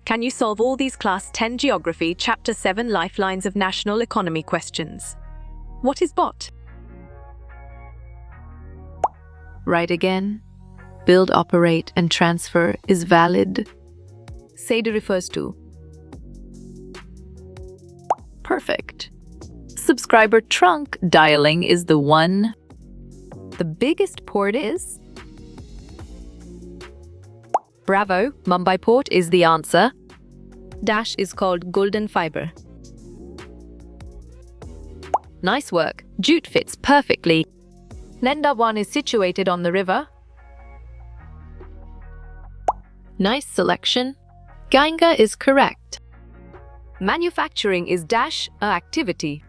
Can you solve all these Class 10 Geography Chapter 7 Lifelines of National Economy questions? What is BOT? Right again. Build, operate, and transfer is valid. SADA refers to. Perfect. Subscriber trunk dialing is the one. The biggest port is? Bravo, Mumbai port is the answer. Dash is called golden fiber. Nice work. Jute fits perfectly. Nendawan is situated on the river. Nice selection. Ganga is correct. Manufacturing is dash a activity.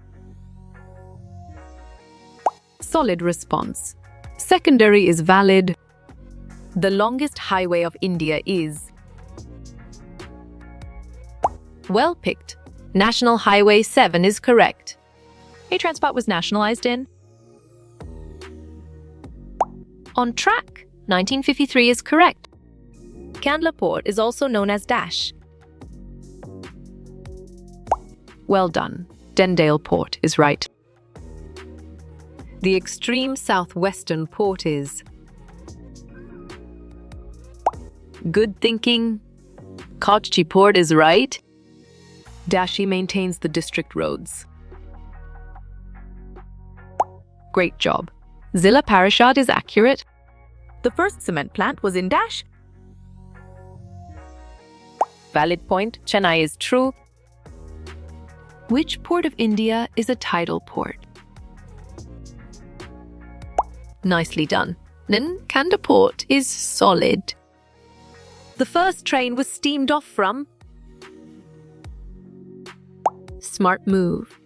Solid response. Secondary is valid. The longest highway of India is? Well picked. National Highway 7 is correct. A-Transport was nationalized in? On track. 1953 is correct. Kandla Port is also known as dash. Well done. Dendale Port is right. The extreme southwestern port is? Good thinking. Kochi Port is right. Dashi maintains the district roads. Great job. Zilla Parashad is accurate. The first cement plant was in dash. Valid point. Chennai is true. Which port of India is a tidal port? Nicely done. Nankanda Port is solid. The first train was steamed off from? Smart move.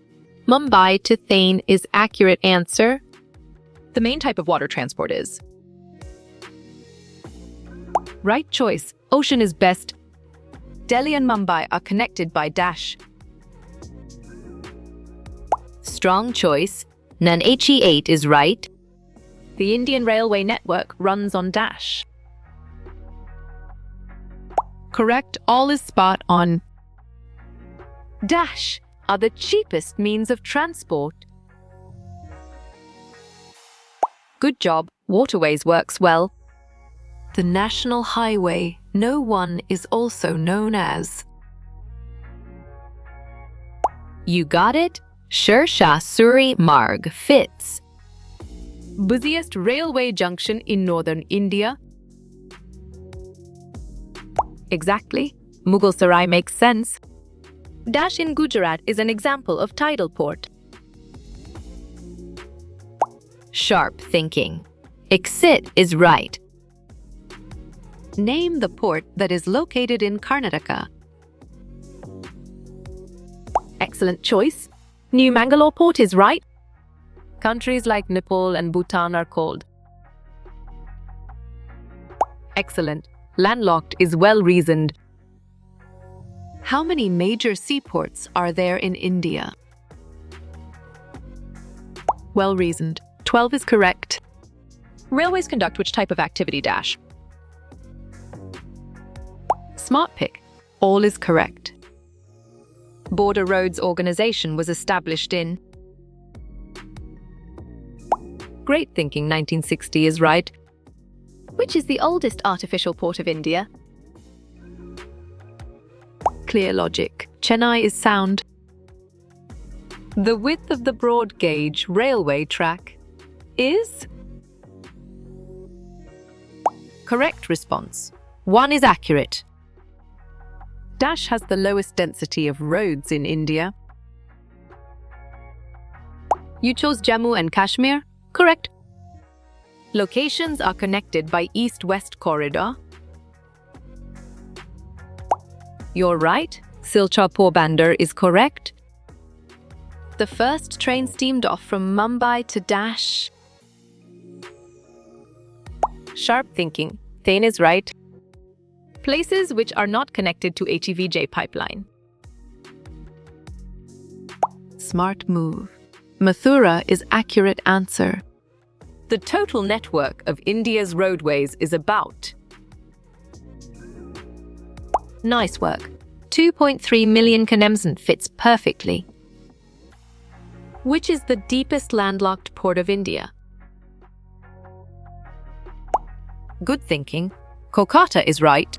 Mumbai to Thane is accurate answer. The main type of water transport is? Right choice. Ocean is best. Delhi and Mumbai are connected by dash. Strong choice. HE8 is right. The Indian Railway network runs on dash. Correct. All is spot on. Dash are the cheapest means of transport. Good job. Waterways works well. The National Highway No 1 is also known as. You got it? Sher Shah Suri Marg fits. Busiest railway junction in northern India? Exactly. Mughal Sarai makes sense. Dash in Gujarat is an example of tidal port. Sharp thinking. Exit is right. Name the port that is located in Karnataka. Excellent choice. New Mangalore port is right. Countries like Nepal and Bhutan are called? Excellent. Landlocked is well reasoned. How many major seaports are there in India? Well reasoned. 12 is correct. Railways conduct which type of activity dash? Smart pick. All is correct. Border Roads Organization was established in? Great thinking. 1960 is right. Which is the oldest artificial port of India? Clear logic. Chennai is sound. The width of the broad gauge railway track is? Correct response. 1 is accurate. Dash has the lowest density of roads in India. You chose Jammu and Kashmir? Correct. Locations are connected by east-west corridor. You're right. Silchar Porbandar is correct. The first train steamed off from Mumbai to Dash. Sharp thinking. Thane is right. Places which are not connected to HEVJ pipeline. Smart move. Mathura is accurate answer. The total network of India's roadways is about? Nice work. 2.3 million km fits perfectly. Which is the deepest landlocked port of India? Good thinking. Kolkata is right.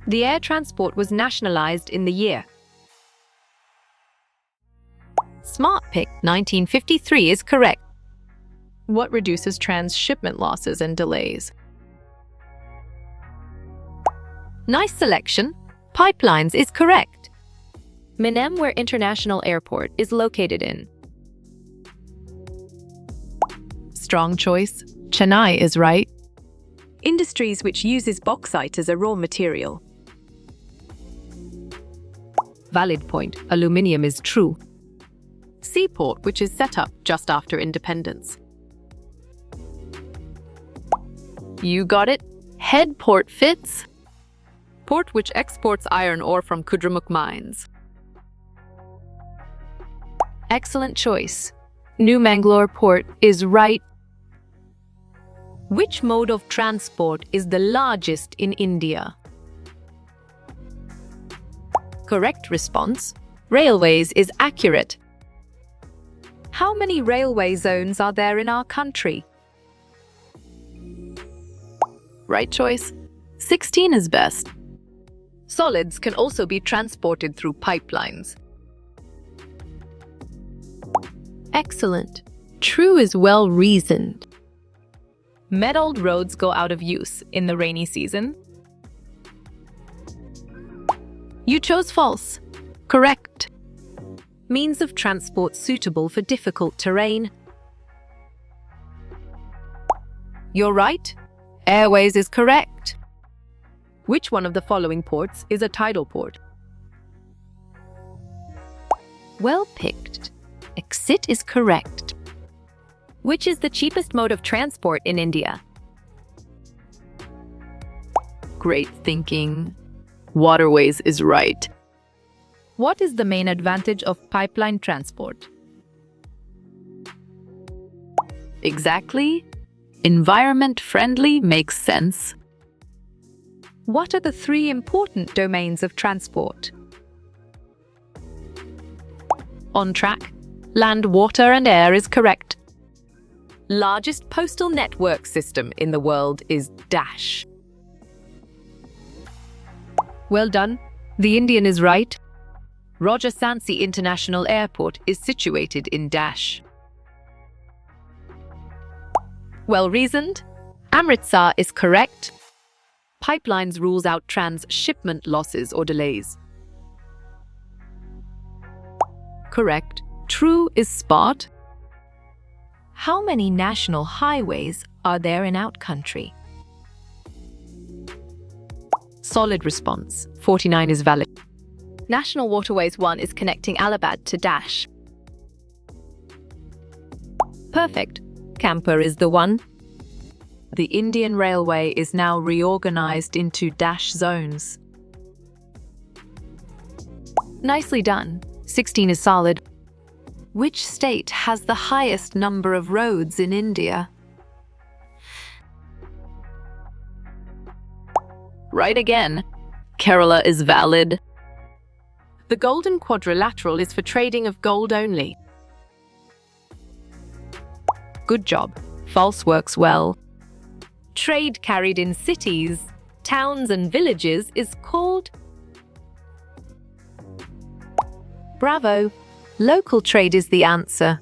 The air transport was nationalized in the year. Smart pick. 1953 is correct. What reduces transshipment losses and delays? Nice selection. Pipelines is correct. Where International Airport is located in. Strong choice. Chennai is right. Industries which uses bauxite as a raw material. Valid point. Aluminium is true. Seaport which is set up just after independence. You got it. Head port fits. Port which exports iron ore from Kudramukh mines. Excellent choice. New Mangalore Port is right. Which mode of transport is the largest in India? Correct response. Railways is accurate. How many railway zones are there in our country? Right choice. 16 is best. Solids can also be transported through pipelines. Excellent. True is well reasoned. Met-old roads go out of use in the rainy season. You chose false. Correct. Means of transport suitable for difficult terrain. You're right. Airways is correct. Which one of the following ports is a tidal port? Well picked. Exit is correct. Which is the cheapest mode of transport in India? Great thinking. Waterways is right. What is the main advantage of pipeline transport? Exactly. Environment friendly makes sense. What are the three important domains of transport? On track. Land, water, and air is correct. Largest postal network system in the world is Dash. Well done. The Indian is right. Rajasthansi International Airport is situated in Dash. Well reasoned. Amritsar is correct. Pipelines rules out transshipment losses or delays. Correct. True is spot. How many national highways are there in our country? Solid response. 49 is valid. National Waterways 1 is connecting Allahabad to Dash. Perfect. Camper is the one. The Indian Railway is now reorganized into Dash zones. Nicely done. 16 is solid. Which state has the highest number of roads in India? Right again. Kerala is valid. The Golden Quadrilateral is for trading of gold only. Good job. False works well. Trade carried in cities, towns, and villages is called. Bravo. Local trade is the answer.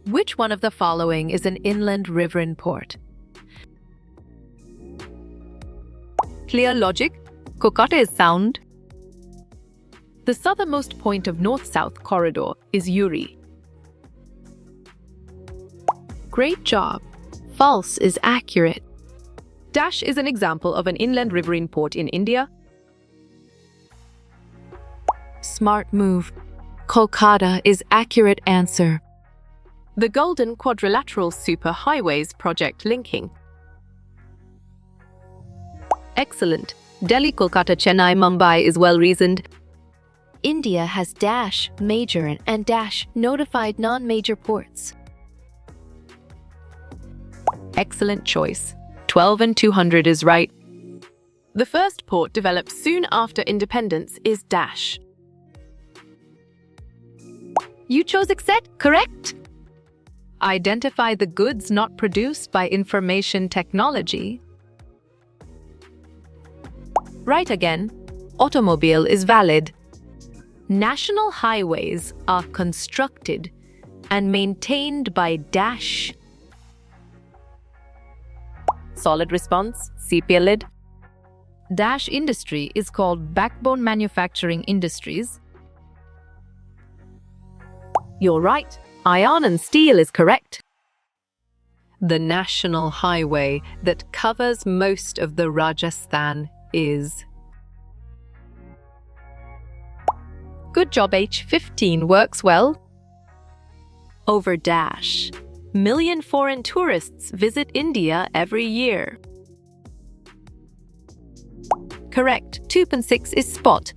Which one of the following is an inland riverine port? Clear logic. Kolkata is sound. The southernmost point of north-south corridor is Uri. Great job. False is accurate. Dash is an example of an inland riverine port in India. Smart move. Kolkata is accurate answer. The Golden Quadrilateral Superhighways project linking. Excellent. Delhi, Kolkata, Chennai, Mumbai is well reasoned. India has Dash major and Dash notified non-major ports. Excellent choice. 12 and 200 is right. The first port developed soon after independence is dash. You chose accept, correct? Identify the goods not produced by information technology. Right again. Automobile is valid. National highways are constructed and maintained by dash. Solid response, sepia lid. Dash industry is called backbone manufacturing industries. You're right. Iron and steel is correct. The national highway that covers most of the Rajasthan is. Good job, H15 works well. Over dash. Million foreign tourists visit India every year. Correct. 2.6 is spot.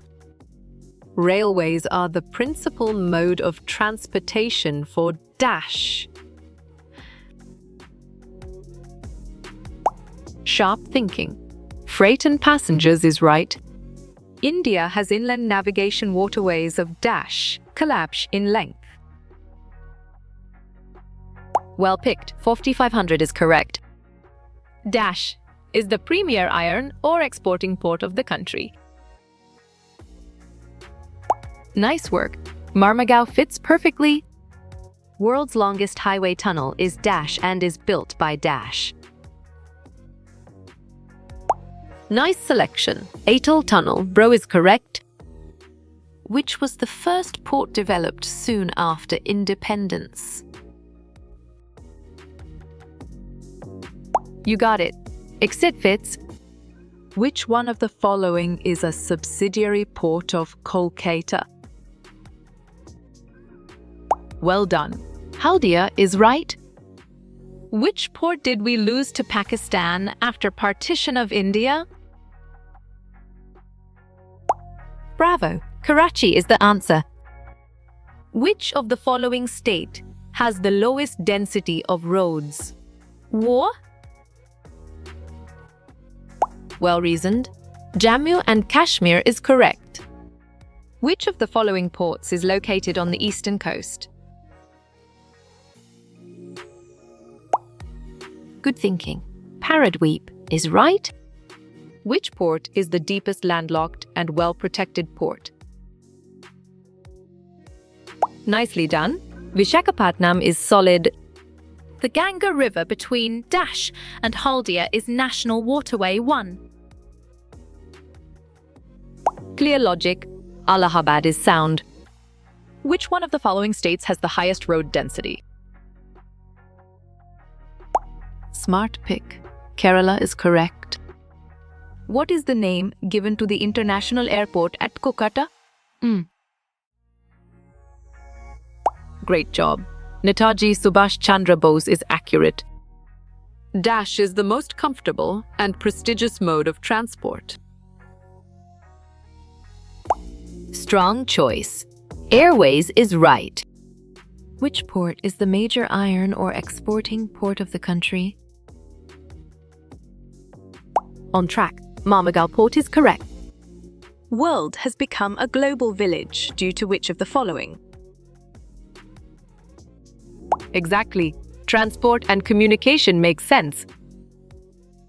Railways are the principal mode of transportation for dash. Sharp thinking. Freight and passengers is right. India has inland navigation waterways of dash, Kalabsh in length. Well picked. 4500 is correct. Dash is the premier iron ore exporting port of the country. Nice work. Marmagao fits perfectly. World's longest highway tunnel is dash and is built by dash. Nice selection. Atal Tunnel, bro, is correct. Which was the first port developed soon after independence? You got it. Exit fits. Which one of the following is a subsidiary port of Kolkata? Well done. Haldia is right. Which port did we lose to Pakistan after partition of India? Bravo. Karachi is the answer. Which of the following state has the lowest density of roads? War? Well reasoned. Jammu and Kashmir is correct. Which of the following ports is located on the eastern coast? Good thinking. Paradweep is right. Which port is the deepest landlocked and well-protected port? Nicely done. Vishakhapatnam is solid. The Ganga River between Dash and Haldia is National Waterway 1. Clear logic. Allahabad is sound. Which one of the following states has the highest road density? Smart pick. Kerala is correct. What is the name given to the international airport at Kolkata? Great job. Netaji Subhash Chandra Bose is accurate. Dash is the most comfortable and prestigious mode of transport. Strong choice. Airways is right. Which port is the major iron ore exporting port of the country? On track. Marmagao Port is correct. World has become a global village due to which of the following? Exactly. Transport and communication make sense.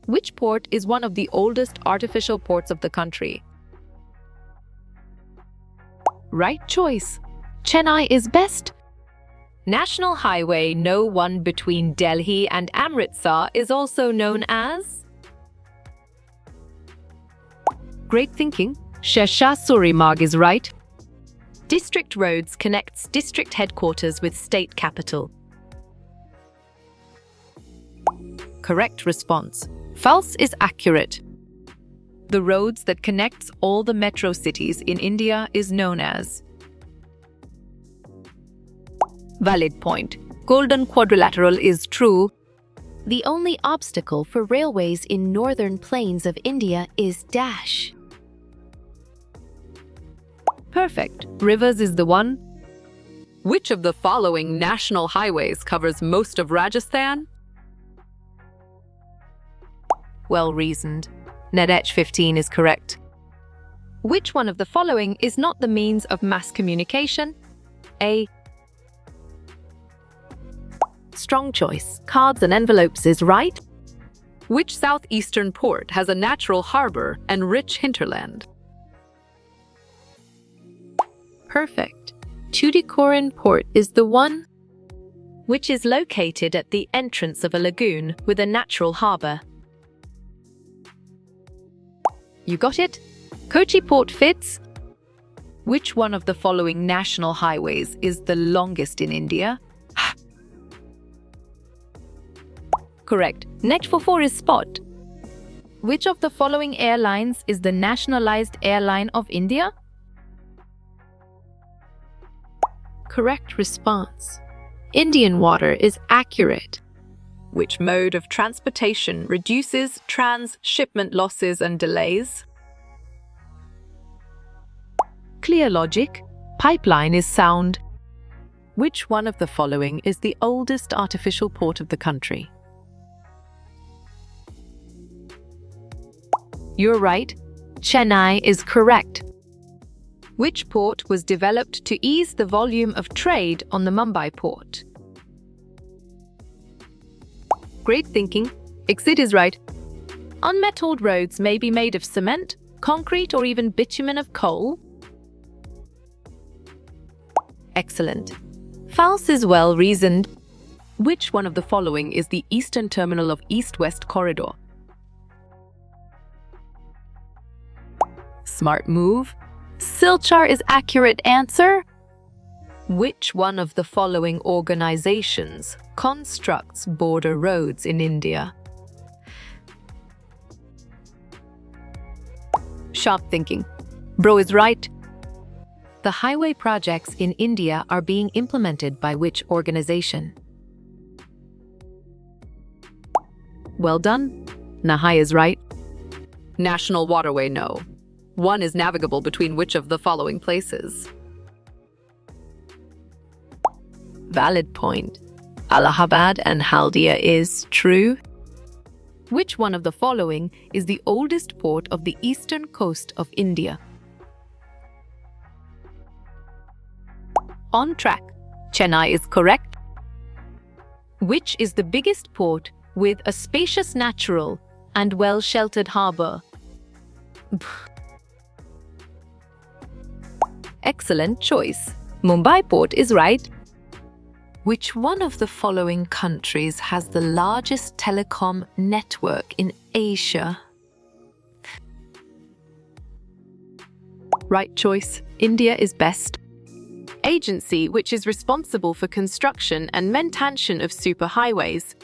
Which port is one of the oldest artificial ports of the country? Right choice. Chennai is best. National Highway No. 1 between Delhi and Amritsar is also known as? Great thinking. Sheshasuri Marg is right. District roads connects district headquarters with state capital. Correct response. False is accurate. The roads that connects all the metro cities in India is known as? Valid point. Golden Quadrilateral is true. The only obstacle for railways in northern plains of India is dash. Perfect. Rivers is the one. Which of the following national highways covers most of Rajasthan? Well reasoned. Net 15 is correct. Which one of the following is not the means of mass communication? A. Strong choice. Cards and envelopes is right. Which southeastern port has a natural harbor and rich hinterland? Perfect. Tuticorin Port is the one. Which is located at the entrance of a lagoon with a natural harbor? You got it? Kochi Port fits. Which one of the following national highways is the longest in India? Correct. Net 44 is spot. Which of the following airlines is the nationalized airline of India? Correct response. Indian Water is accurate. Which mode of transportation reduces transshipment losses and delays? Clear logic. Pipeline is sound. Which one of the following is the oldest artificial port of the country? You're right. Chennai is correct. Which port was developed to ease the volume of trade on the Mumbai port? Great thinking. Exit is right. Unmetalled roads may be made of cement, concrete, or even bitumen of coal. Excellent. False is well reasoned. Which one of the following is the eastern terminal of East-West Corridor? Smart move. Silchar is accurate answer. Which one of the following organizations constructs border roads in India? Sharp thinking. Bro is right. The highway projects in India are being implemented by which organization? Well done. Nahai is right. National Waterway, no. One is navigable between which of the following places? Valid point. Allahabad and Haldia is true. Which one of the following is the oldest port of the eastern coast of India? On track. Chennai is correct. Which is the biggest port with a spacious natural and well-sheltered harbor? Excellent choice. Mumbai Port is right. Which one of the following countries has the largest telecom network in Asia? Right choice. India is best. Agency which is responsible for construction and maintenance of superhighways.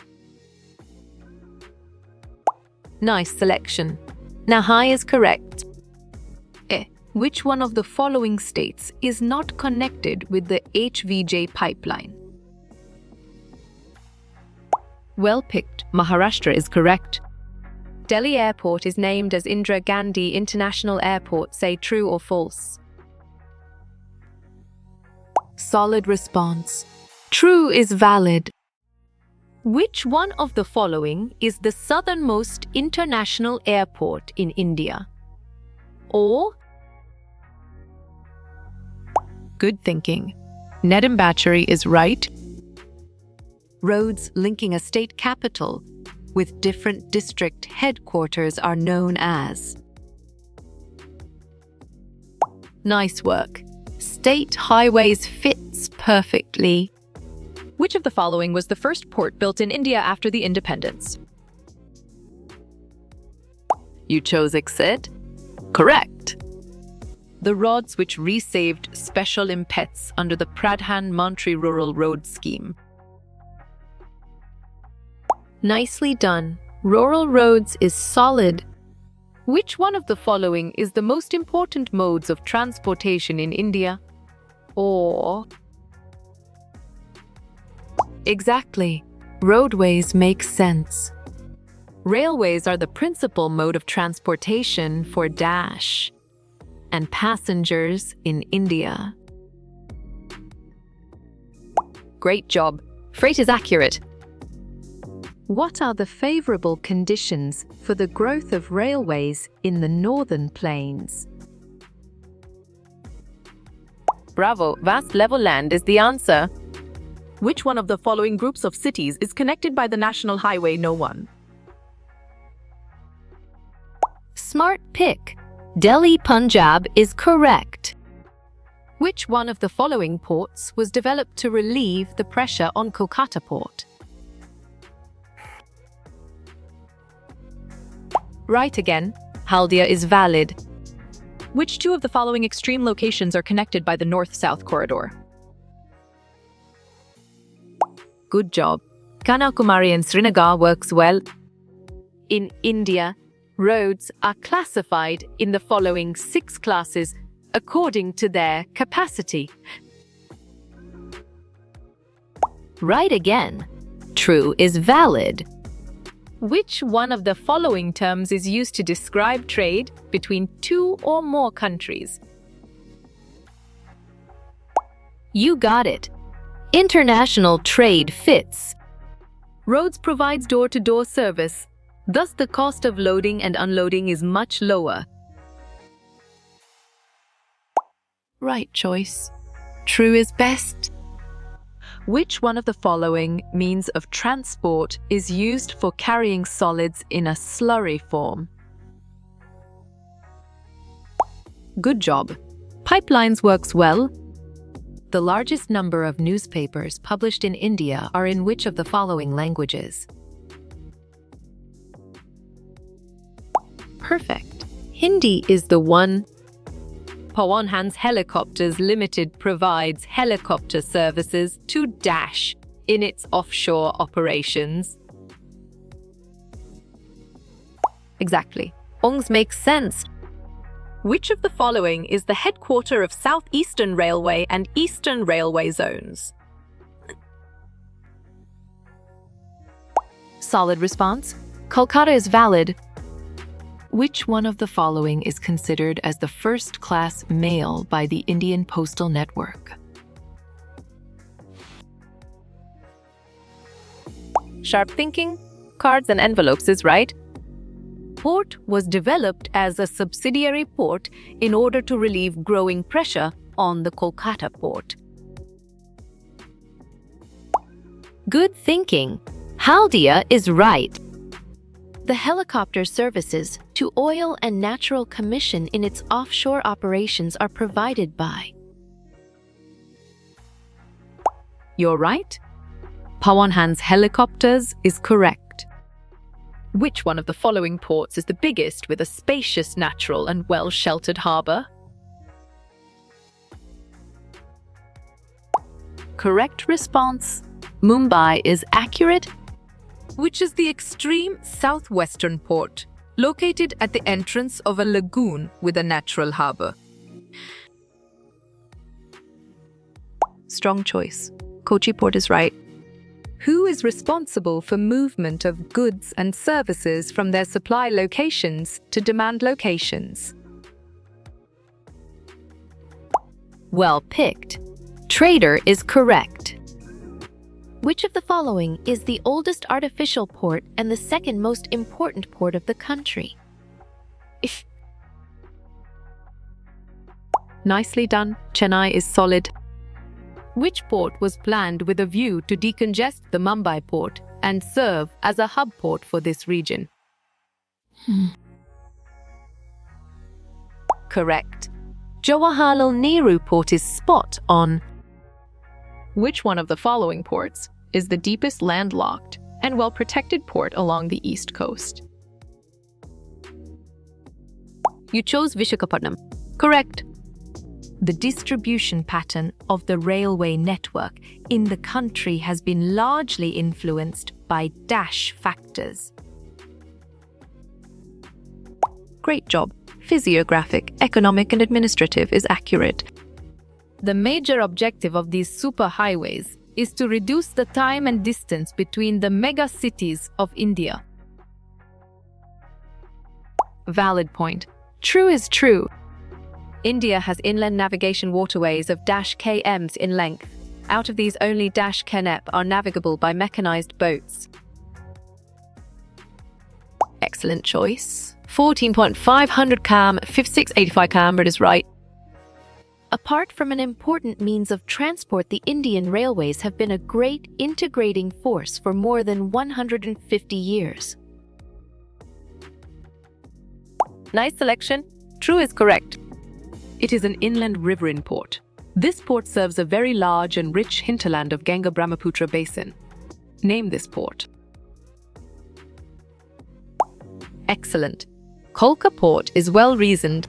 Nice selection. Nahai is correct. Which one of the following states is not connected with the HVJ pipeline? Well picked. Maharashtra is correct. Delhi Airport is named as Indira Gandhi International Airport. Say true or false. Solid response. True is valid. Which one of the following is the southernmost international airport in India? Or Good thinking. Nedumbatchery is right. Roads linking a state capital with different district headquarters are known as. Nice work. State highways fits perfectly. which of the following was the first port built in India after the independence? You chose exit? Correct. The roads which resaved special impets under the Pradhan Mantri Rural Road Scheme. Nicely done. Rural roads is solid. Which one of the following is the most important modes of transportation in India? Or Exactly. Roadways make sense. railways are the principal mode of transportation for dash and passengers in India. Great job. Freight is accurate. What are the favorable conditions for the growth of railways in the northern plains? Bravo, vast level land is the answer. Which one of the following groups of cities is connected by the National Highway No. 1? Smart pick. Delhi, Punjab is correct. Which one of the following ports was developed to relieve the pressure on Kolkata port? Right again. Haldia is valid. Which two of the following extreme locations are connected by the north-south corridor? Good job. Kanyakumari and Srinagar works well. In India, roads are classified in the following 6 classes according to their capacity. Right again. True is valid. Which one of the following terms is used to describe trade between 2 or more countries? You got it. International trade fits. Roads provides door-to-door service. Thus, the cost of loading and unloading is much lower. Right choice. True is best. Which one of the following means of transport is used for carrying solids in a slurry form? Good job. Pipelines works well. The largest number of newspapers published in India are in which of the following languages? Perfect. Hindi is the one. Pawan Hans Helicopters Limited provides helicopter services to Dash in its offshore operations. Exactly. Ongs makes sense. Which of the following is the headquarter of South Eastern Railway and Eastern Railway zones? Solid response. Kolkata is valid. Which one of the following is considered as the first-class mail by the Indian Postal Network? Sharp thinking. Cards and envelopes is right. Port was developed as a subsidiary port in order to relieve growing pressure on the Kolkata port. Good thinking. Haldia is right. The helicopter services to Oil and Natural Commission in its offshore operations are provided by. You're right. Pawan Hans Helicopters is correct. Which one of the following ports is the biggest with a spacious, natural, and well-sheltered harbour? Correct response. Mumbai is accurate. Which is the extreme southwestern port, located at the entrance of a lagoon with a natural harbour? Strong choice. Kochi port is right. Who is responsible for movement of goods and services from their supply locations to demand locations? Well picked. Trader is correct. Which of the following is the oldest artificial port and the second most important port of the country? Nicely done. Chennai is solid. Which port was planned with a view to decongest the Mumbai port and serve as a hub port for this region? Correct. Jawaharlal Nehru Port is spot on. Which one of the following ports is the deepest landlocked and well-protected port along the east coast? You chose Vishakhapatnam. Correct. The distribution pattern of the railway network in the country has been largely influenced by Dash factors. Great job. Physiographic, economic, and administrative is accurate. The major objective of these superhighways is to reduce the time and distance between the mega cities of India. Valid point. True is true. India has inland navigation waterways of -kms in length. Out of these, only -knep are navigable by mechanized boats. Excellent choice. 14.500 km, 5685 km is right. Apart from an important means of transport, the Indian railways have been a great integrating force for more than 150 years. Nice selection. True is correct. It is an inland riverine port. This port serves a very large and rich hinterland of Ganga-Brahmaputra basin. Name this port. Excellent. Kolkata Port is well reasoned.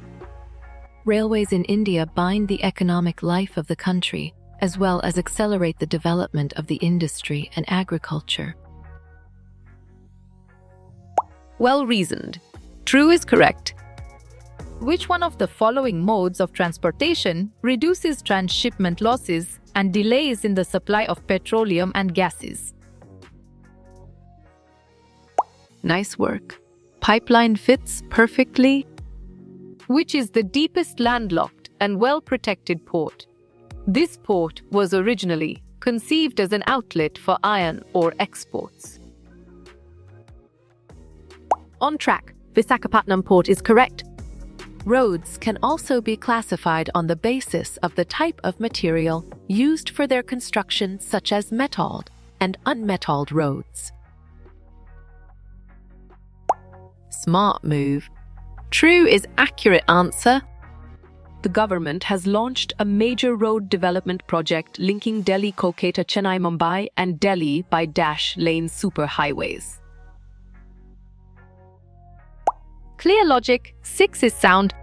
Railways in India bind the economic life of the country, as well as accelerate the development of the industry and agriculture. Well reasoned. True is correct. Which one of the following modes of transportation reduces transshipment losses and delays in the supply of petroleum and gases? Nice work. Pipeline fits perfectly. Which is the deepest landlocked and well-protected port? This port was originally conceived as an outlet for iron ore exports. On track, Visakhapatnam Port is correct. Roads can also be classified on the basis of the type of material used for their construction, such as metalled and unmetalled roads. Smart move. True is accurate answer. The government has launched a major road development project linking Delhi, Kolkata, Chennai, Mumbai and Delhi by dash-lane superhighways. Clear logic. 6 is sound.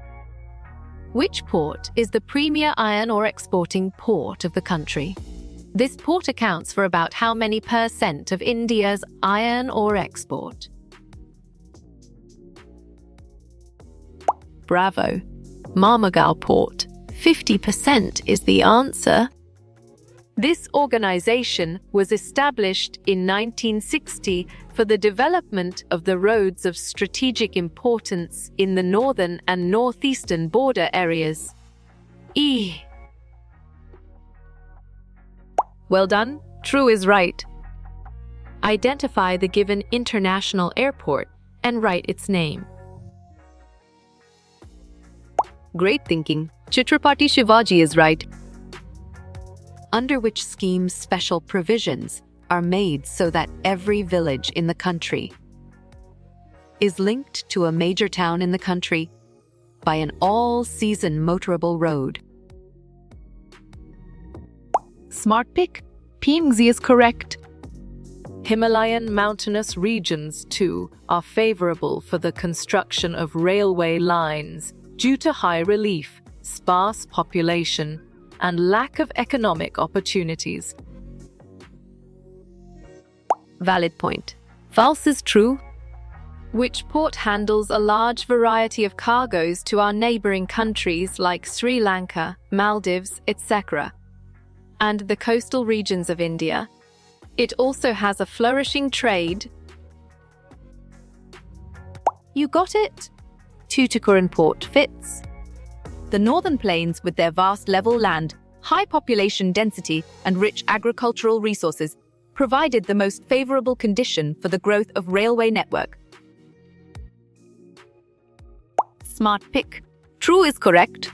Which port is the premier iron ore exporting port of the country? This port accounts for about how many % of India's iron ore export? Bravo. Marmagao Port. 50% is the answer. This organization was established in 1960 for the development of the roads of strategic importance in the northern and northeastern border areas. Well done. True is right. Identify the given international airport and write its name. Great thinking. Chhatrapati Shivaji is right. Under which scheme special provisions are made so that every village in the country is linked to a major town in the country by an all-season motorable road? Smart pick. PMG is correct. Himalayan mountainous regions, too, are favorable for the construction of railway lines due to high relief, sparse population, and lack of economic opportunities. Valid point. False is true. Which port handles a large variety of cargoes to our neighboring countries like Sri Lanka, Maldives, etc., and the coastal regions of India? It also has a flourishing trade. You got it. Tuticorin Port fits. The northern plains, with their vast level land, high population density, and rich agricultural resources, provided the most favorable condition for the growth of railway network. Smart pick. True is correct.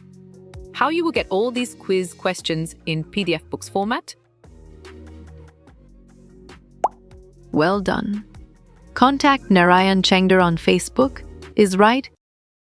How you will get all these quiz questions in PDF books format? Well done. Contact Narayan Chengdar on Facebook is right.